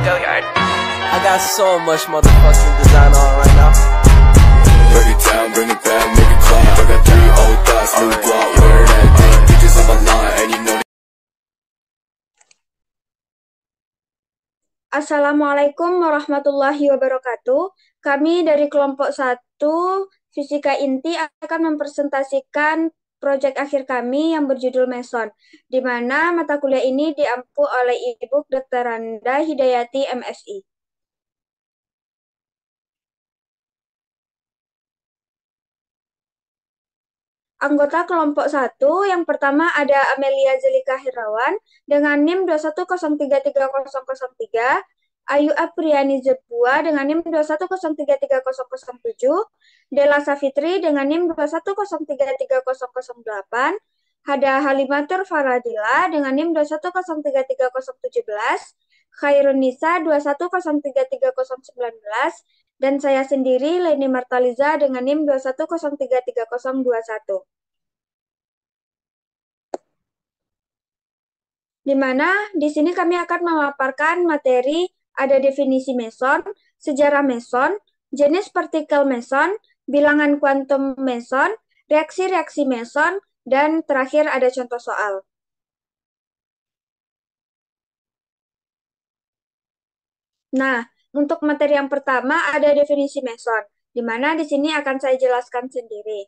Go yard. I got so much motherfucking design on right now. Break it down, bring it back, make it clap. I got 3 old thoughts, new block, where that thing. Bitches on my line, and you know. Assalamualaikum warahmatullahi wabarakatuh. Kami dari kelompok 1 Fisika Inti akan mempresentasikan proyek akhir kami yang berjudul Meson, di mana mata kuliah ini diampu oleh Ibu Dr. Randa Hidayati, MSI. Anggota kelompok 1 yang pertama ada Amelia Zelika Hirawan dengan NIM 210330003, Ayu Apriani Zebua dengan NIM 210330007, Dela Safitri dengan NIM 210330008, Hada Halimatur Faradila dengan NIM 210330017, Khairun Nisa 210330019, dan saya sendiri Leni Martaliza dengan NIM 210330021. Di mana di sini kami akan memaparkan materi ada definisi meson, sejarah meson, jenis partikel meson, bilangan kuantum meson, reaksi-reaksi meson, dan terakhir ada contoh soal. Nah, untuk materi yang pertama ada definisi meson, di mana di sini akan saya jelaskan sendiri.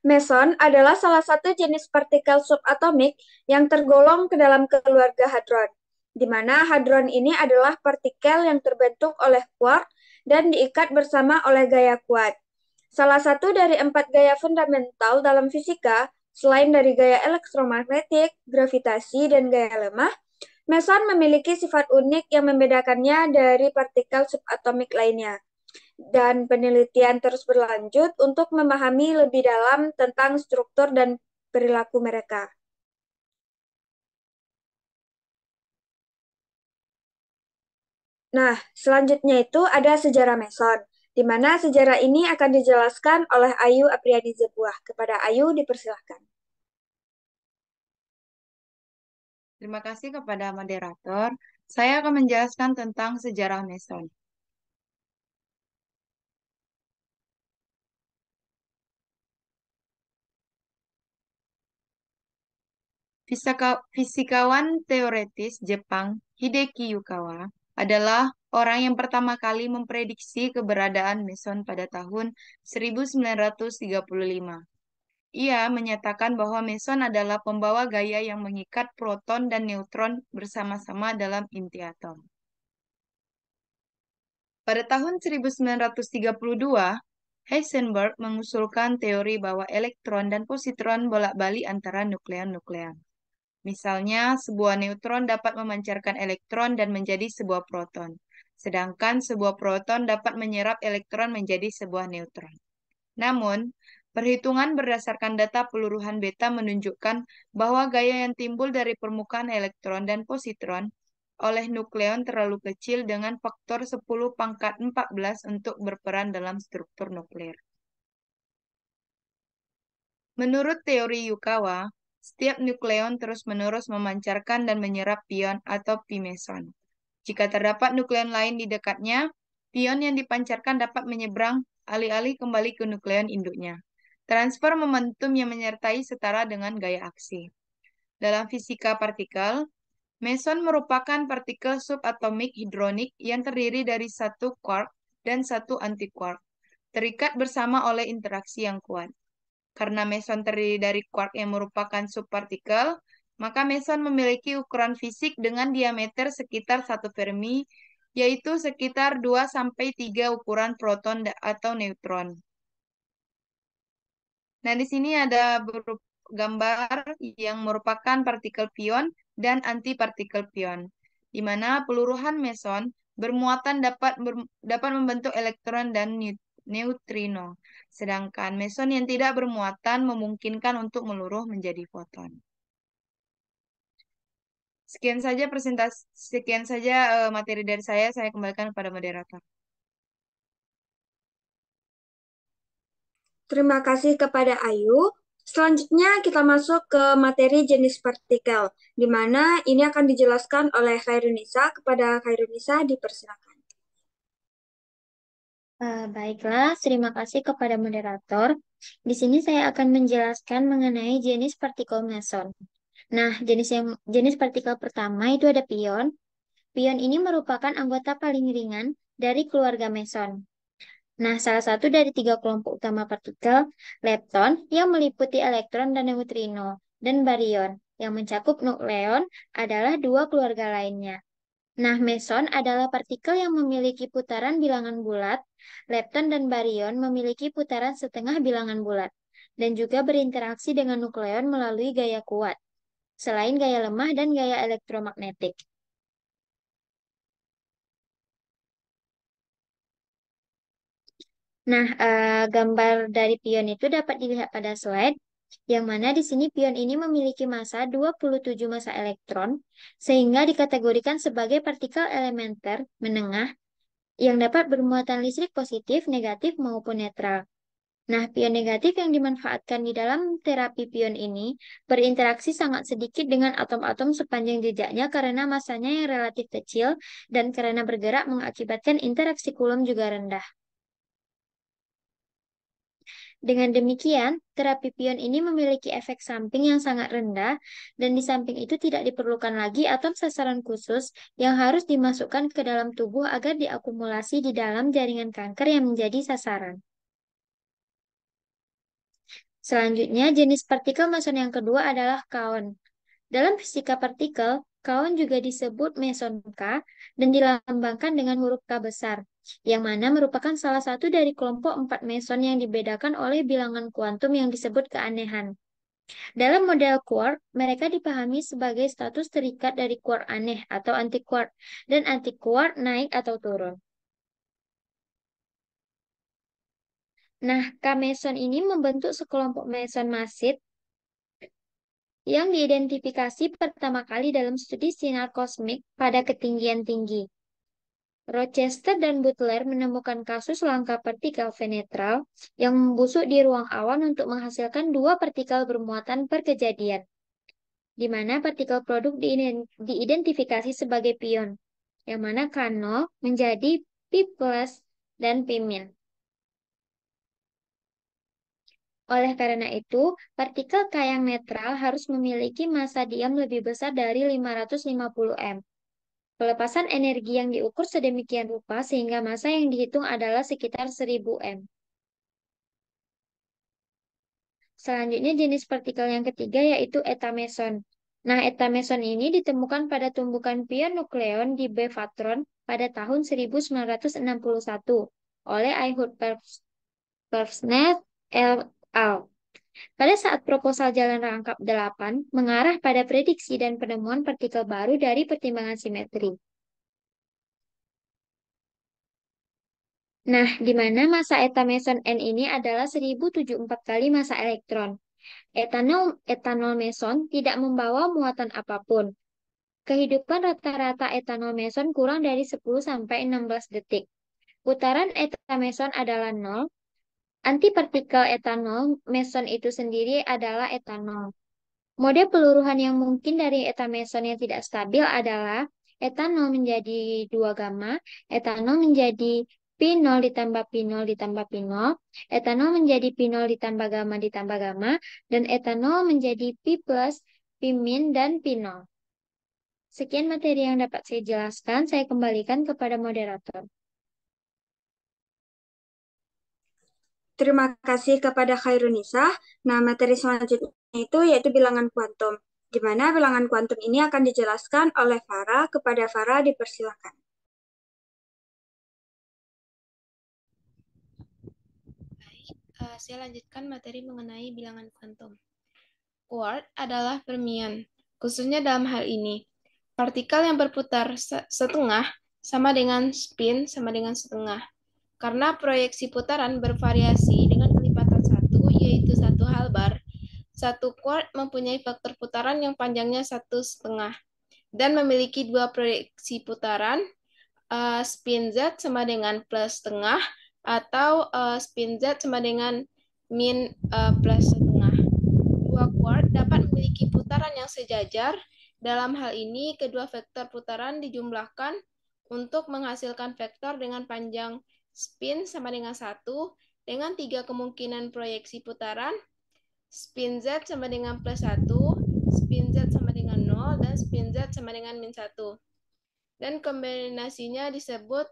Meson adalah salah satu jenis partikel subatomik yang tergolong ke dalam keluarga hadron, di mana hadron ini adalah partikel yang terbentuk oleh quark dan diikat bersama oleh gaya kuat. Salah satu dari 4 gaya fundamental dalam fisika, selain dari gaya elektromagnetik, gravitasi, dan gaya lemah, meson memiliki sifat unik yang membedakannya dari partikel subatomik lainnya. Dan penelitian terus berlanjut untuk memahami lebih dalam tentang struktur dan perilaku mereka. Nah, selanjutnya itu ada sejarah meson, di mana sejarah ini akan dijelaskan oleh Ayu Apriani Zebuah. Kepada Ayu, dipersilahkan. Terima kasih kepada moderator. Saya akan menjelaskan tentang sejarah meson. Fisikawan teoretis Jepang Hideki Yukawa adalah orang yang pertama kali memprediksi keberadaan meson pada tahun 1935. Ia menyatakan bahwa meson adalah pembawa gaya yang mengikat proton dan neutron bersama-sama dalam inti atom. Pada tahun 1932, Heisenberg mengusulkan teori bahwa elektron dan positron bolak-balik antara nukleon-nukleon. Misalnya, sebuah neutron dapat memancarkan elektron dan menjadi sebuah proton, sedangkan sebuah proton dapat menyerap elektron menjadi sebuah neutron. Namun, perhitungan berdasarkan data peluruhan beta menunjukkan bahwa gaya yang timbul dari permukaan elektron dan positron oleh nukleon terlalu kecil dengan faktor 10⁻14 untuk berperan dalam struktur nuklir. Menurut teori Yukawa, setiap nukleon terus-menerus memancarkan dan menyerap pion atau pi-meson. Jika terdapat nukleon lain di dekatnya, pion yang dipancarkan dapat menyeberang alih-alih kembali ke nukleon induknya. Transfer momentum yang menyertai setara dengan gaya aksi. Dalam fisika partikel, meson merupakan partikel subatomik hidronik yang terdiri dari satu quark dan satu antiquark, terikat bersama oleh interaksi yang kuat. Karena meson terdiri dari quark yang merupakan subpartikel, maka meson memiliki ukuran fisik dengan diameter sekitar 1 Fermi, yaitu sekitar 2-3 ukuran proton atau neutron. Nah, di sini ada gambar yang merupakan partikel pion dan antipartikel pion, di mana peluruhan meson bermuatan dapat membentuk elektron dan neutrino, sedangkan meson yang tidak bermuatan memungkinkan untuk meluruh menjadi foton. Sekian saja materi dari saya kembalikan kepada moderator. Terima kasih kepada Ayu. Selanjutnya kita masuk ke materi jenis partikel, di mana ini akan dijelaskan oleh Khairunisa. Kepada Khairunisa dipersilakan. Baiklah, terima kasih kepada moderator. Di sini saya akan menjelaskan mengenai jenis partikel meson. Nah, jenis partikel pertama itu ada pion. Pion ini merupakan anggota paling ringan dari keluarga meson. Nah, salah satu dari 3 kelompok utama partikel, lepton yang meliputi elektron dan neutrino, dan baryon yang mencakup nukleon adalah 2 keluarga lainnya. Nah, meson adalah partikel yang memiliki putaran bilangan bulat. Lepton dan baryon memiliki putaran setengah bilangan bulat dan juga berinteraksi dengan nukleon melalui gaya kuat, selain gaya lemah dan gaya elektromagnetik. Nah, gambar dari pion itu dapat dilihat pada slide, yang mana di sini pion ini memiliki massa 27 massa elektron, sehingga dikategorikan sebagai partikel elementer menengah yang dapat bermuatan listrik positif, negatif, maupun netral. Nah, pion negatif yang dimanfaatkan di dalam terapi pion ini berinteraksi sangat sedikit dengan atom-atom sepanjang jejaknya karena masanya yang relatif kecil dan karena bergerak mengakibatkan interaksi Coulomb juga rendah. Dengan demikian, terapi pion ini memiliki efek samping yang sangat rendah dan di samping itu tidak diperlukan lagi atom sasaran khusus yang harus dimasukkan ke dalam tubuh agar diakumulasi di dalam jaringan kanker yang menjadi sasaran. Selanjutnya, jenis partikel meson yang kedua adalah kaon. Dalam fisika partikel, kaon juga disebut meson K dan dilambangkan dengan huruf K besar, yang mana merupakan salah satu dari kelompok 4 meson yang dibedakan oleh bilangan kuantum yang disebut keanehan. Dalam model quark, mereka dipahami sebagai status terikat dari quark aneh atau anti-quark, dan anti-quark naik atau turun. Nah, K-meson ini membentuk sekelompok meson masid yang diidentifikasi pertama kali dalam studi sinar kosmik pada ketinggian tinggi. Rochester dan Butler menemukan kasus langka partikel venetral yang membusuk di ruang awan untuk menghasilkan 2 partikel bermuatan per kejadian, di mana partikel produk diidentifikasi sebagai pion, yang mana K0 menjadi P+ dan P-. Oleh karena itu, partikel K yang netral harus memiliki massa diam lebih besar dari 550 M. Pelepasan energi yang diukur sedemikian rupa sehingga massa yang dihitung adalah sekitar 1000 M. Selanjutnya jenis partikel yang ketiga yaitu eta-meson. Nah, eta-meson ini ditemukan pada tumbukan pion nukleon di Bevatron pada tahun 1961 oleh Ehud Pevsner et al. Pada saat proposal jalan rangkap 8 mengarah pada prediksi dan penemuan partikel baru dari pertimbangan simetri. Nah, di mana massa eta-meson N ini adalah 1074 kali massa elektron. Etanol meson tidak membawa muatan apapun. Kehidupan rata-rata etanol meson kurang dari 10-16 detik. Putaran eta-meson adalah 0. Antipartikel etanol meson itu sendiri adalah etanol. Mode peluruhan yang mungkin dari eta-meson yang tidak stabil adalah etanol menjadi 2 gamma, etanol menjadi P0 ditambah P0 ditambah P0, etanol menjadi P0 ditambah gamma, dan etanol menjadi P+, P-, dan P0. Sekian materi yang dapat saya jelaskan, saya kembalikan kepada moderator. Terima kasih kepada Khairunisa. Nah, materi selanjutnya itu yaitu bilangan kuantum, di mana bilangan kuantum ini akan dijelaskan oleh Farah. Kepada Farah dipersilakan. Saya lanjutkan materi mengenai bilangan kuantum. Quark adalah fermion, khususnya dalam hal ini. Partikel yang berputar setengah sama dengan spin sama dengan setengah. Karena proyeksi putaran bervariasi dengan kelipatan 1, yaitu 1 halbar, satu quark mempunyai faktor putaran yang panjangnya 1,5 dan memiliki 2 proyeksi putaran, spin Z sama dengan plus setengah atau spin Z sama dengan min plus setengah. sejajar. Dalam hal ini, kedua vektor putaran dijumlahkan untuk menghasilkan vektor dengan panjang spin sama dengan 1, dengan 3 kemungkinan proyeksi putaran, spin Z sama dengan +1, spin Z sama dengan 0, dan spin Z sama dengan -1. Dan kombinasinya disebut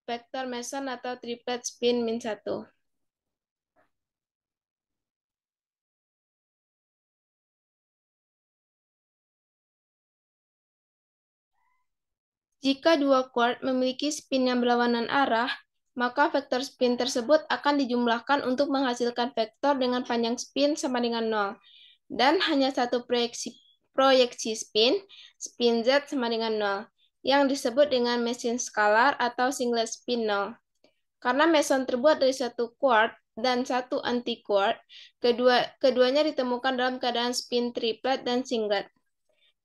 vektor meson atau triplet spin -1. Jika dua kuart memiliki spin yang berlawanan arah, maka vektor spin tersebut akan dijumlahkan untuk menghasilkan vektor dengan panjang spin sama dengan 0. Dan hanya satu proyeksi spin, spin Z sama dengan 0, yang disebut dengan meson skalar atau singlet spin 0. Karena meson terbuat dari satu kuart dan satu anti-kuart, keduanya ditemukan dalam keadaan spin triplet dan singlet.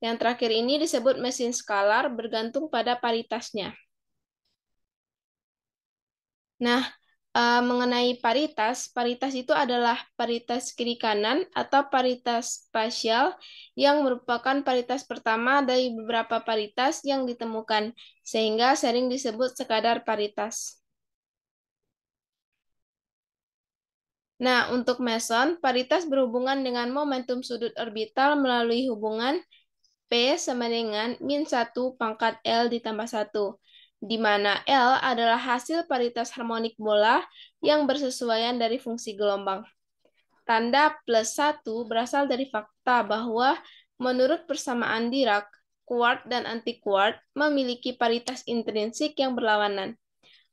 Yang terakhir ini disebut meson skalar bergantung pada paritasnya. Nah, mengenai paritas itu adalah paritas kiri kanan atau paritas spasial yang merupakan paritas pertama dari beberapa paritas yang ditemukan, sehingga sering disebut sekadar paritas. Nah, untuk meson, paritas berhubungan dengan momentum sudut orbital melalui hubungan P sama dengan -1 pangkat L ditambah 1, di mana L adalah hasil paritas harmonik bola yang bersesuaian dari fungsi gelombang. Tanda +1 berasal dari fakta bahwa menurut persamaan Dirac, kuart dan anti-kuart memiliki paritas intrinsik yang berlawanan.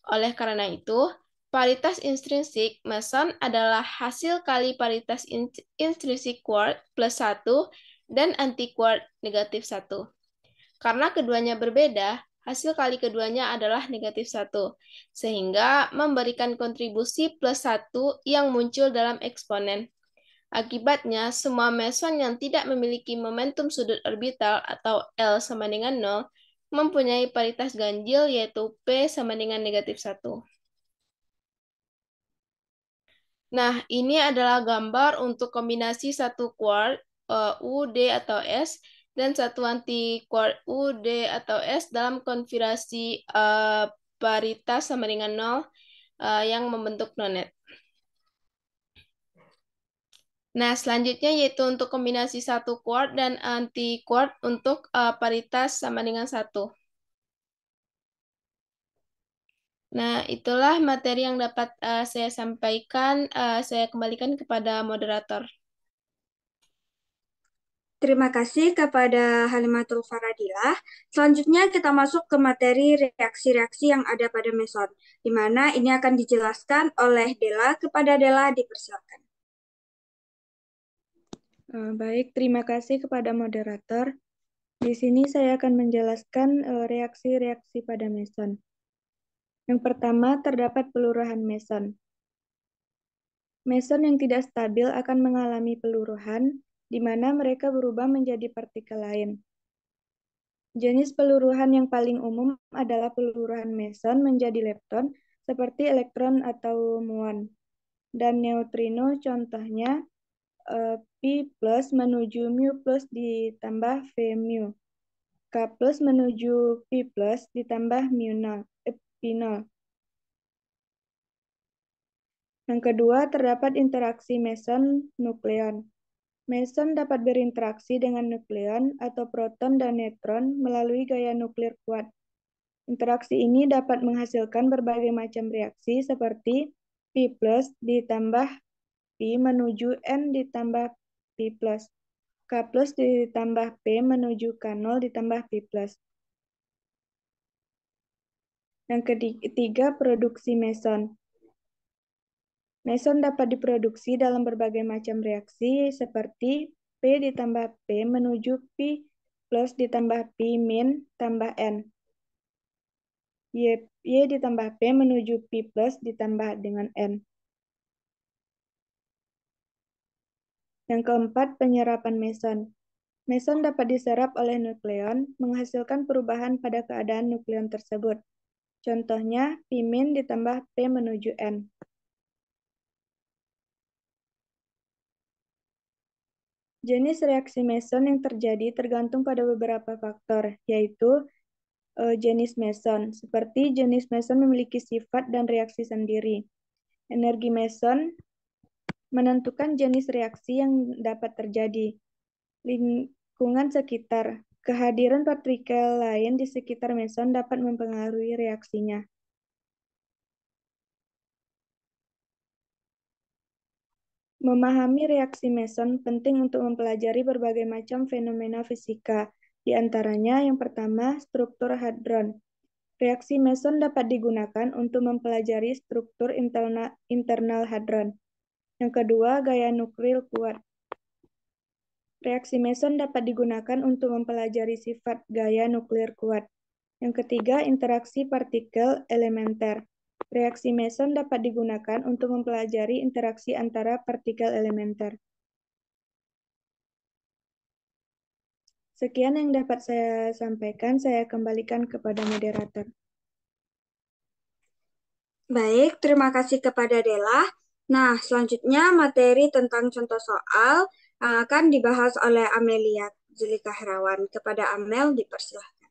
Oleh karena itu, paritas intrinsik meson adalah hasil kali paritas intrinsik kuart +1 dan anti-kuart -1. Karena keduanya berbeda, hasil kali keduanya adalah -1, sehingga memberikan kontribusi +1 yang muncul dalam eksponen. Akibatnya, semua meson yang tidak memiliki momentum sudut orbital atau L sama dengan 0 mempunyai paritas ganjil yaitu P sama dengan -1. Nah, ini adalah gambar untuk kombinasi satu kuart U, D, atau S dan satu anti-kuart U, D, atau S dalam konfigurasi paritas sama dengan 0 yang membentuk nonet. Nah, selanjutnya yaitu untuk kombinasi satu kuart dan anti-kuart untuk paritas sama dengan 1. Nah, itulah materi yang dapat saya sampaikan. Saya kembalikan kepada moderator. Terima kasih kepada Halimatul Faradilah. Selanjutnya kita masuk ke materi reaksi-reaksi yang ada pada meson, di mana ini akan dijelaskan oleh Dela. Kepada Dela, dipersilakan. Baik, terima kasih kepada moderator. Di sini saya akan menjelaskan reaksi-reaksi pada meson. Yang pertama, terdapat peluruhan meson. Meson yang tidak stabil akan mengalami peluruhan, di mana mereka berubah menjadi partikel lain. Jenis peluruhan yang paling umum adalah peluruhan meson menjadi lepton, seperti elektron atau muon. Dan neutrino contohnya P plus menuju mu plus ditambah V mu. K plus menuju P plus ditambah P nol. Yang kedua, terdapat interaksi meson-nukleon. Meson dapat berinteraksi dengan nukleon atau proton dan neutron melalui gaya nuklir kuat. Interaksi ini dapat menghasilkan berbagai macam reaksi seperti P plus ditambah P menuju N ditambah P plus, K plus ditambah P menuju K0 ditambah P plus. Yang ketiga, produksi meson. Meson dapat diproduksi dalam berbagai macam reaksi seperti P ditambah P menuju P plus ditambah P min tambah N. Y ditambah P menuju P plus ditambah dengan N. Yang keempat, penyerapan meson. Meson dapat diserap oleh nukleon, menghasilkan perubahan pada keadaan nukleon tersebut. Contohnya, P min ditambah P menuju N. Jenis reaksi meson yang terjadi tergantung pada beberapa faktor, yaitu jenis meson. Seperti jenis meson memiliki sifat dan reaksi sendiri. Energi meson menentukan jenis reaksi yang dapat terjadi. Lingkungan sekitar. Kehadiran partikel lain di sekitar meson dapat mempengaruhi reaksinya. Memahami reaksi meson penting untuk mempelajari berbagai macam fenomena fisika. Di antaranya, yang pertama, struktur hadron. Reaksi meson dapat digunakan untuk mempelajari struktur internal hadron. Yang kedua, gaya nuklir kuat. Reaksi meson dapat digunakan untuk mempelajari sifat gaya nuklir kuat. Yang ketiga, interaksi partikel elementer. Reaksi meson dapat digunakan untuk mempelajari interaksi antara partikel elementer. Sekian yang dapat saya sampaikan, saya kembalikan kepada moderator. Baik, terima kasih kepada Dela. Nah, selanjutnya materi tentang contoh soal akan dibahas oleh Amelia Zulika Herawan. Kepada Amel, dipersilahkan.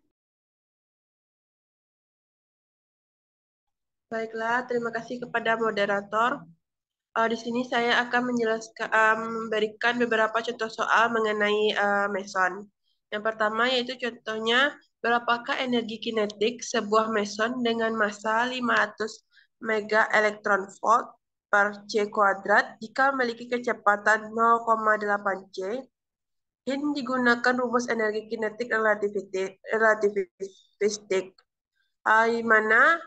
Baiklah, terima kasih kepada moderator. Di sini saya akan menjelaskan, memberikan beberapa contoh soal mengenai meson. Yang pertama yaitu contohnya, berapakah energi kinetik sebuah meson dengan massa 500 mega elektron volt per C kuadrat jika memiliki kecepatan 0,8 C, dan digunakan rumus energi kinetik relativistik, di mana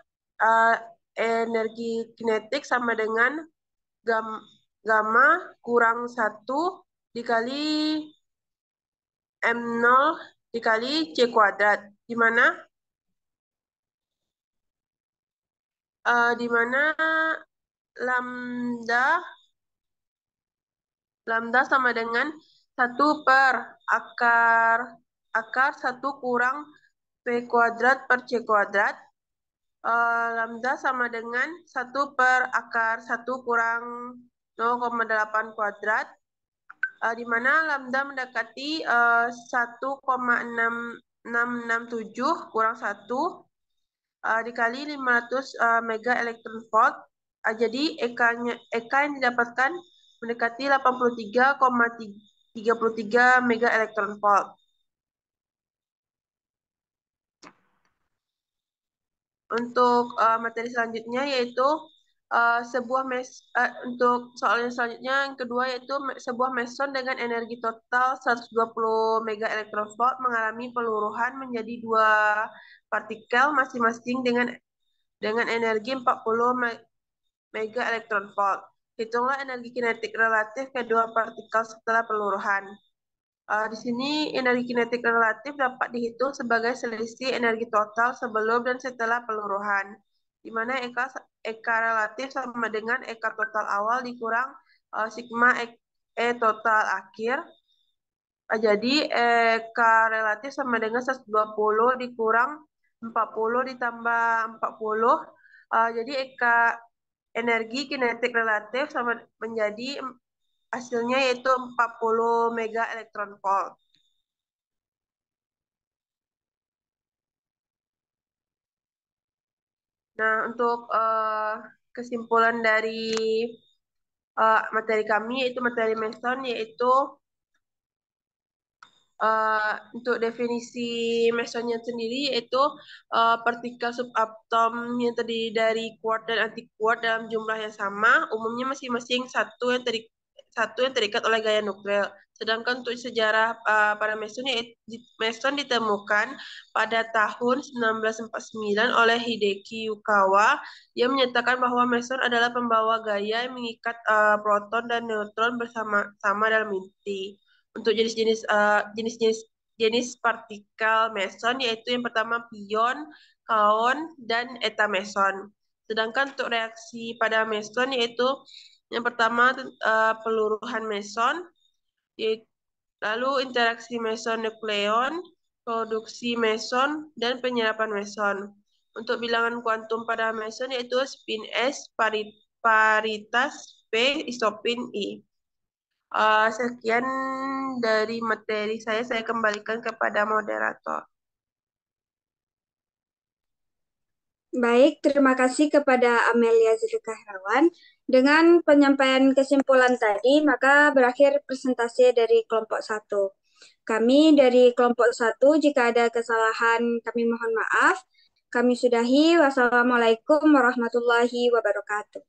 energi kinetik sama dengan gamma kurang 1 dikali M0 dikali C kuadrat, di mana lambda sama dengan 1 per akar 1 kurang P kuadrat per C kuadrat. Lambda sama dengan 1 per akar 1 kurang 0,8 kuadrat, di mana lambda mendekati 1,667 kurang 1 dikali 500 mega elektron volt. Jadi EK yang didapatkan mendekati 83,33 mega elektron volt. Untuk materi selanjutnya yaitu untuk soal yang selanjutnya yang kedua yaitu sebuah meson dengan energi total 120 mega elektron volt mengalami peluruhan menjadi 2 partikel masing-masing dengan energi 40 mega elektron volt. Hitunglah energi kinetik relatif kedua partikel setelah peluruhan. Di sini energi kinetik relatif dapat dihitung sebagai selisih energi total sebelum dan setelah peluruhan, di mana EK relatif sama dengan EK total awal dikurang sigma E total akhir. Jadi EK relatif sama dengan 120 dikurang 40 ditambah 40. Jadi EK energi kinetik relatif sama menjadi hasilnya yaitu 40 mega elektron volt. Nah, untuk kesimpulan dari materi kami yaitu materi meson, yaitu untuk definisi mesonnya sendiri yaitu partikel subatom yang terdiri dari quark dan anti-quark dalam jumlah yang sama, umumnya masing-masing satu yang terikat oleh gaya nuklir. Sedangkan untuk sejarah pada meson ditemukan pada tahun 1949 oleh Hideki Yukawa. Dia menyatakan bahwa meson adalah pembawa gaya yang mengikat proton dan neutron bersama-sama dalam inti. Untuk jenis partikel meson yaitu yang pertama pion, kaon, dan eta meson. Sedangkan untuk reaksi pada meson yaitu yang pertama peluruhan meson, lalu interaksi meson-nukleon, produksi meson, dan penyerapan meson. Untuk bilangan kuantum pada meson yaitu spin S, paritas P, isopin I. Sekian dari materi saya kembalikan kepada moderator. Baik, terima kasih kepada Amelia Zulika Herawan. Dengan penyampaian kesimpulan tadi, maka berakhir presentasi dari kelompok 1. Kami dari kelompok 1, jika ada kesalahan kami mohon maaf. Kami sudahi. Wassalamualaikum warahmatullahi wabarakatuh.